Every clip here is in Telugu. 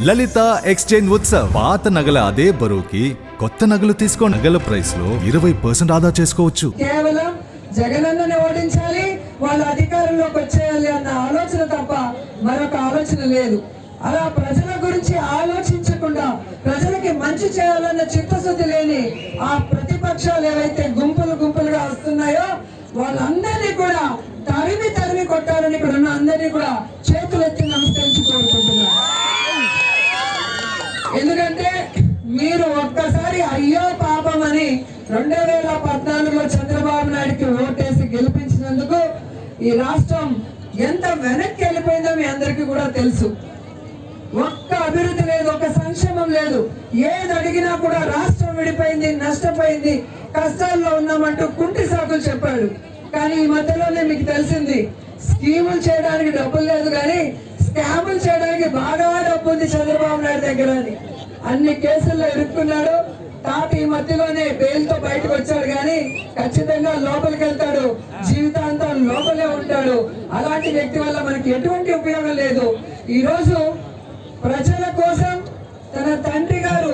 లలిత ఎక్స్చేంజ్ ఉత్సవ్. పాత నగల అదే బరువుకి కొత్త నగలు తీసుకో. నగల ప్రైస్ లో 20% ఆదా చేసుకోవచ్చు. కేవలం జగనన్నని ఓడించాలి, వాళ్ళ అధికారంలోకి వచ్చేయాలి అన్న ఆలోచన తప్ప మరొక ఆలోచన లేదు. అలా ప్రజల గురించి ఆలోచించకుండా ప్రజలకి మంచి చేయాలన్న చిత్తశుద్ధి లేని ఆ ప్రతిపక్షాలు ఏవైతే గుంపులుగా వస్తున్నాయో వాళ్ళందరినీ కూడా తరిమి కొట్టాలని ఇక్కడ ఉన్న అందరినీ కూడా చేతులెత్తి నమస్కరించి కోరుకుంటున్నారు. ఎందుకంటే మీరు ఒక్కసారి అయ్యో పాపం అని 2014లో చంద్రబాబు నాయుడుకి ఓటేసి గెలిపించినందుకు ఈ రాష్ట్రం ఎంత వెనక్కి వెళ్ళిపోయిందో మీ అందరికీ కూడా తెలుసు. ఒక్క అభివృద్ధి లేదు, ఒక సంక్షేమం లేదు. ఏది అడిగినా కూడా రాష్ట్రం విడిపోయింది, నష్టపోయింది, కష్టాల్లో ఉన్నామంటూ కుంటి సాకులు చెప్పాడు. కానీ ఈ మధ్యలోనే మీకు తెలిసింది స్కీములు చేయడానికి డబ్బులు లేదు, కానీ స్కాములు చేయడానికి బాగా డబ్బు ఉంది చంద్రబాబు నాయుడు దగ్గర అని అన్ని కేసుల్లో ఇరుక్కున్నాడు. తాత ఈ మధ్యలోనే బెయిల్తో బయటకు వచ్చాడు, కానీ ఖచ్చితంగా లోపలికి వెళ్తాడు, జీవితాంతం లోపలే ఉంటాడు. అలాంటి వ్యక్తి వల్ల మనకి ఎటువంటి ఉపయోగం లేదు. ఈ రోజు ప్రజల కోసం తన తండ్రి గారు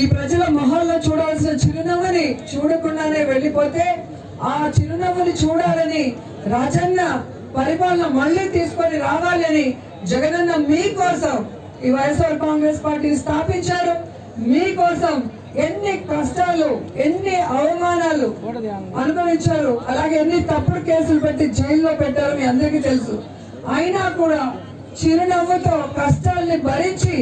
ఈ ప్రజల మొహాల్లో చూడాల్సిన చిరునవ్వుని చూడకుండానే వెళ్ళిపోతే ఆ చిరునవ్వుని చూడాలని రాజన్న పరిపాలన మళ్ళీ తీసుకొని రావాలని జగనన్న మీకోసం ఈ వైఎస్ఆర్ కాంగ్రెస్ పార్టీ స్థాపించారు. మీకోసం ఎన్ని కష్టాలు, ఎన్ని అవమానాలు అనుభవించారు, అలాగే ఎన్ని తప్పుడు కేసులు పెట్టి జైల్లో పెట్టారు మీ అందరికీ తెలుసు. అయినా కూడా చిరునవ్వుతో కష్టాల్ని భరించి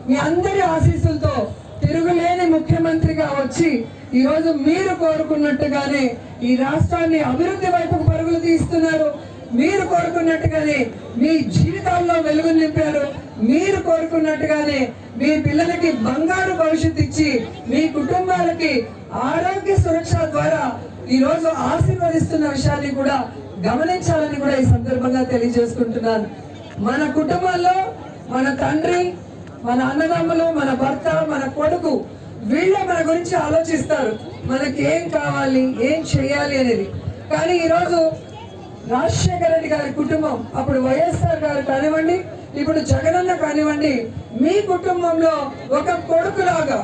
మీ అందరి ఆశీస్సులతో తిరుగులేని ముఖ్యమంత్రిగా వచ్చి ఈరోజు మీరు కోరుకున్నట్టుగానే ఈ రాష్ట్రాన్ని అభివృద్ధి వైపుకు పరుగులు తీస్తున్నారు. మీరు కోరుకున్నట్టుగానే మీ జీవితాల్లో వెలుగు నింపారు. మీరు కోరుకున్నట్టుగానే మీ పిల్లలకి బంగారు భవిష్యత్తు ఇచ్చి మీ కుటుంబాలకి ఆరోగ్య సురక్ష ద్వారా ఈ రోజు ఆశీర్వదిస్తున్న విషయాన్ని కూడా గమనించాలని కూడా ఈ సందర్భంగా తెలియజేసుకుంటున్నాను. మన కుటుంబంలో మన తండ్రి, మన అన్నదమ్ములు, మన భర్త, మన కొడుకు వీళ్ళే మన గురించి ఆలోచిస్తారు, మనకి ఏం కావాలి, ఏం చేయాలి అనేది. కానీ ఈరోజు రాజశేఖర రెడ్డి గారి కుటుంబం, అప్పుడు వైఎస్ఆర్ గారు కానివ్వండి, ఇప్పుడు జగనన్న కానివ్వండి, మీ కుటుంబంలో ఒక కొడుకులాగా,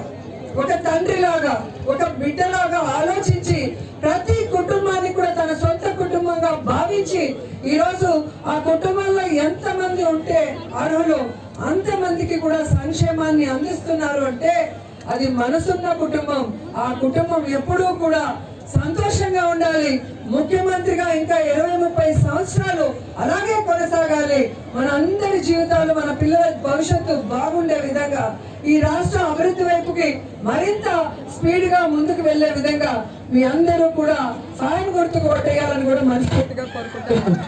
ఒక తండ్రిలాగా, ఒక బిడ్డలాగా ఆలోచించి ప్రతి కుటుంబాన్ని కూడా తన సొంత కుటుంబంగా భావించి ఈరోజు ఆ కుటుంబంలో ఎంతమంది ఉంటే అర్హులు అంతమందికి కూడా సంక్షేమాన్ని అందిస్తున్నారు అంటే అది మనసున్న కుటుంబం. ఆ కుటుంబం ఎప్పుడూ కూడా సంతోషంగా ఉండాలి. ముఖ్యమంత్రిగా ఇంకా 20-30 సంవత్సరాలు అలాగే కొనసాగాలి. మన అందరి జీవితాలు, మన పిల్లల భవిష్యత్తు బాగుండే విధంగా ఈ రాష్ట్రం అభివృద్ధి వైపుకి మరింత స్పీడ్ గా ముందుకు వెళ్లే విధంగా మీ అందరూ కూడా సాయం గుర్తుకు ఓటేయాలని కూడా మనస్ఫూర్తిగా కోరుకుంటున్నాను.